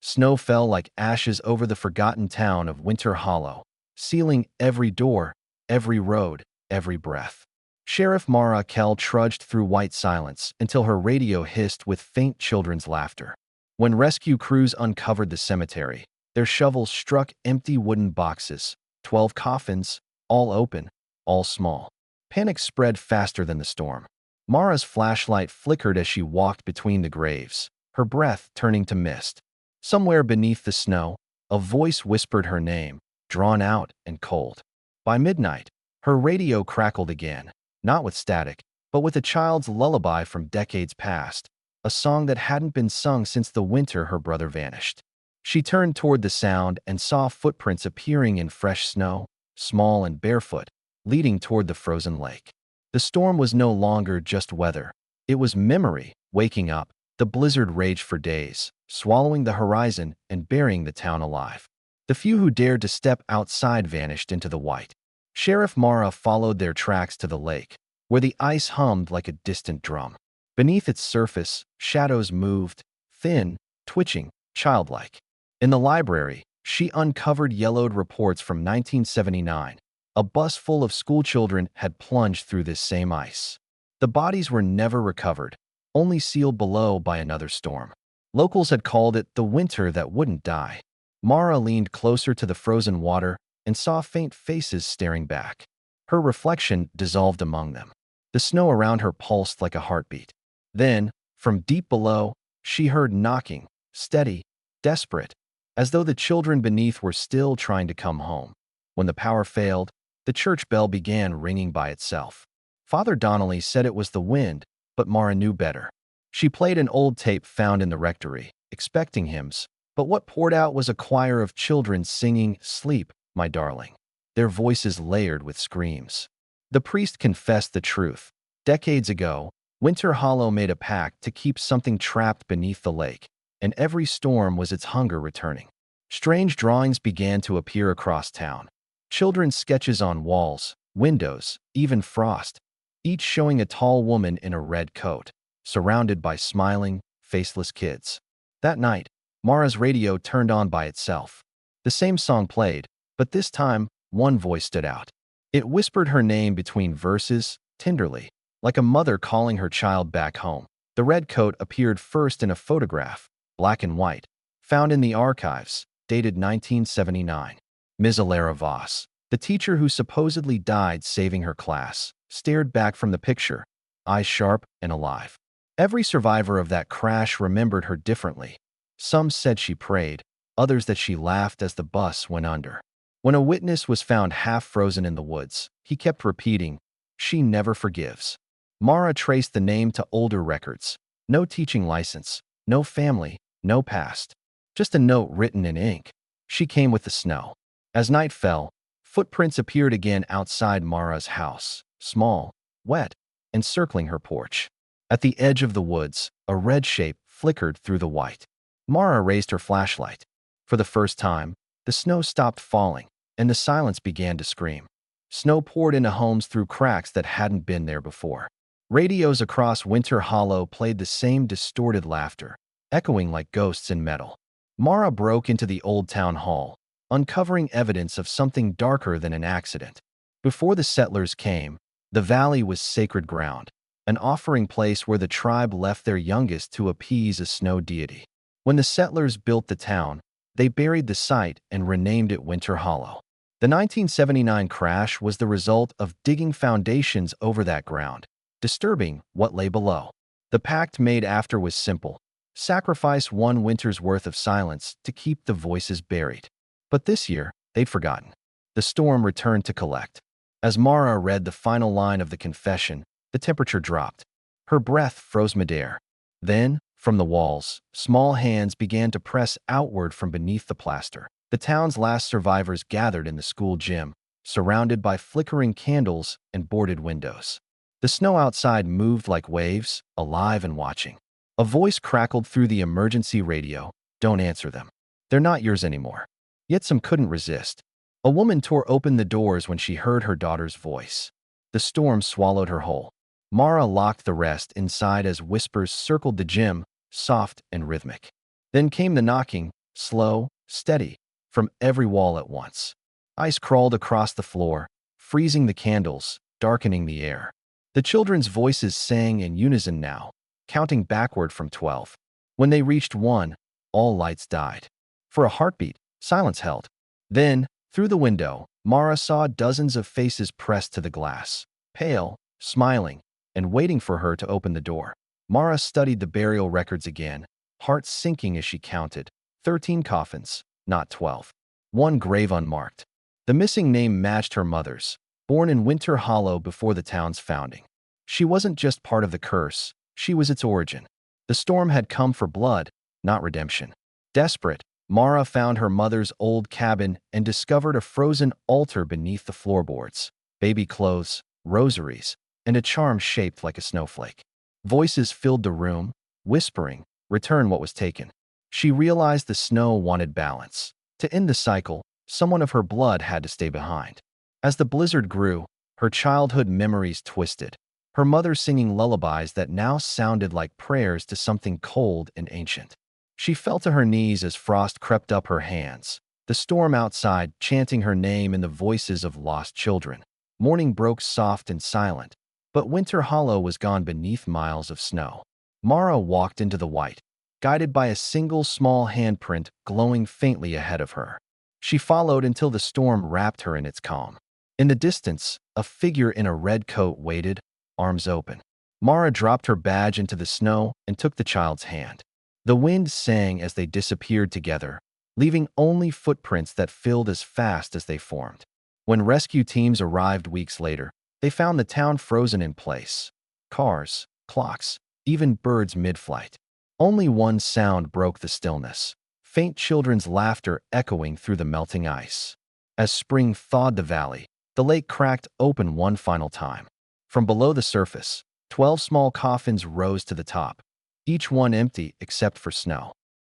Snow fell like ashes over the forgotten town of Winter Hollow, sealing every door, every road, every breath. Sheriff Mara Kell trudged through white silence until her radio hissed with faint children's laughter. When rescue crews uncovered the cemetery, their shovels struck empty wooden boxes, 12 coffins, all open, all small. Panic spread faster than the storm. Mara's flashlight flickered as she walked between the graves, her breath turning to mist. Somewhere beneath the snow, a voice whispered her name, drawn out and cold. By midnight, her radio crackled again, not with static, but with a child's lullaby from decades past, a song that hadn't been sung since the winter her brother vanished. She turned toward the sound and saw footprints appearing in fresh snow, small and barefoot, leading toward the frozen lake. The storm was no longer just weather. It was memory, waking up. The blizzard raged for days, swallowing the horizon and burying the town alive. The few who dared to step outside vanished into the white. Sheriff Mara followed their tracks to the lake, where the ice hummed like a distant drum. Beneath its surface, shadows moved, thin, twitching, childlike. In the library, she uncovered yellowed reports from 1979. A bus full of schoolchildren had plunged through this same ice. The bodies were never recovered, only sealed below by another storm. Locals had called it the winter that wouldn't die. Mara leaned closer to the frozen water and saw faint faces staring back. Her reflection dissolved among them. The snow around her pulsed like a heartbeat. Then, from deep below, she heard knocking, steady, desperate, as though the children beneath were still trying to come home. When the power failed, the church bell began ringing by itself. Father Donnelly said it was the wind, but Mara knew better. She played an old tape found in the rectory, expecting hymns, but what poured out was a choir of children singing, "Sleep, my darling," their voices layered with screams. The priest confessed the truth. Decades ago, Winter Hollow made a pact to keep something trapped beneath the lake, and every storm was its hunger returning. Strange drawings began to appear across town. Children's sketches on walls, windows, even frost, each showing a tall woman in a red coat, surrounded by smiling, faceless kids. That night, Mara's radio turned on by itself. The same song played, but this time, one voice stood out. It whispered her name between verses, tenderly, like a mother calling her child back home. The red coat appeared first in a photograph, black and white, found in the archives, dated 1979. Ms. Alara Voss, the teacher who supposedly died saving her class, stared back from the picture, eyes sharp and alive. Every survivor of that crash remembered her differently. Some said she prayed, others that she laughed as the bus went under. When a witness was found half frozen in the woods, he kept repeating, "She never forgives." Mara traced the name to older records. No teaching license, no family, no past. Just a note written in ink. She came with the snow. As night fell, footprints appeared again outside Mara's house, small, wet, and circling her porch. At the edge of the woods, a red shape flickered through the white. Mara raised her flashlight. For the first time, the snow stopped falling, and the silence began to scream. Snow poured into homes through cracks that hadn't been there before. Radios across Winter Hollow played the same distorted laughter, echoing like ghosts in metal. Mara broke into the old town hall, uncovering evidence of something darker than an accident. Before the settlers came, the valley was sacred ground, an offering place where the tribe left their youngest to appease a snow deity. When the settlers built the town, they buried the site and renamed it Winter Hollow. The 1979 crash was the result of digging foundations over that ground, disturbing what lay below. The pact made after was simple: sacrifice one winter's worth of silence to keep the voices buried. But this year, they'd forgotten. The storm returned to collect. As Mara read the final line of the confession, the temperature dropped. Her breath froze midair. Then, from the walls, small hands began to press outward from beneath the plaster. The town's last survivors gathered in the school gym, surrounded by flickering candles and boarded windows. The snow outside moved like waves, alive and watching. A voice crackled through the emergency radio, "Don't answer them. They're not yours anymore." Yet some couldn't resist. A woman tore open the doors when she heard her daughter's voice. The storm swallowed her whole. Mara locked the rest inside as whispers circled the gym, soft and rhythmic. Then came the knocking, slow, steady, from every wall at once. Ice crawled across the floor, freezing the candles, darkening the air. The children's voices sang in unison now, counting backward from 12. When they reached 1, all lights died. For a heartbeat, silence held. Then, through the window, Mara saw dozens of faces pressed to the glass, pale, smiling, and waiting for her to open the door. Mara studied the burial records again, heart sinking as she counted. 13 coffins, not 12. One grave unmarked. The missing name matched her mother's, born in Winter Hollow before the town's founding. She wasn't just part of the curse, she was its origin. The storm had come for blood, not redemption. Desperate, Mara found her mother's old cabin and discovered a frozen altar beneath the floorboards, baby clothes, rosaries, and a charm shaped like a snowflake. Voices filled the room, whispering, "Return what was taken." She realized the snow wanted balance. To end the cycle, someone of her blood had to stay behind. As the blizzard grew, her childhood memories twisted, her mother singing lullabies that now sounded like prayers to something cold and ancient. She fell to her knees as frost crept up her hands, the storm outside chanting her name in the voices of lost children. Morning broke soft and silent, but Winter Hollow was gone beneath miles of snow. Mara walked into the white, guided by a single small handprint glowing faintly ahead of her. She followed until the storm wrapped her in its calm. In the distance, a figure in a red coat waited, arms open. Mara dropped her badge into the snow and took the child's hand. The wind sang as they disappeared together, leaving only footprints that filled as fast as they formed. When rescue teams arrived weeks later, they found the town frozen in place. Cars, clocks, even birds mid-flight. Only one sound broke the stillness, faint children's laughter echoing through the melting ice. As spring thawed the valley, the lake cracked open one final time. From below the surface, 12 small coffins rose to the top, each one empty except for snow.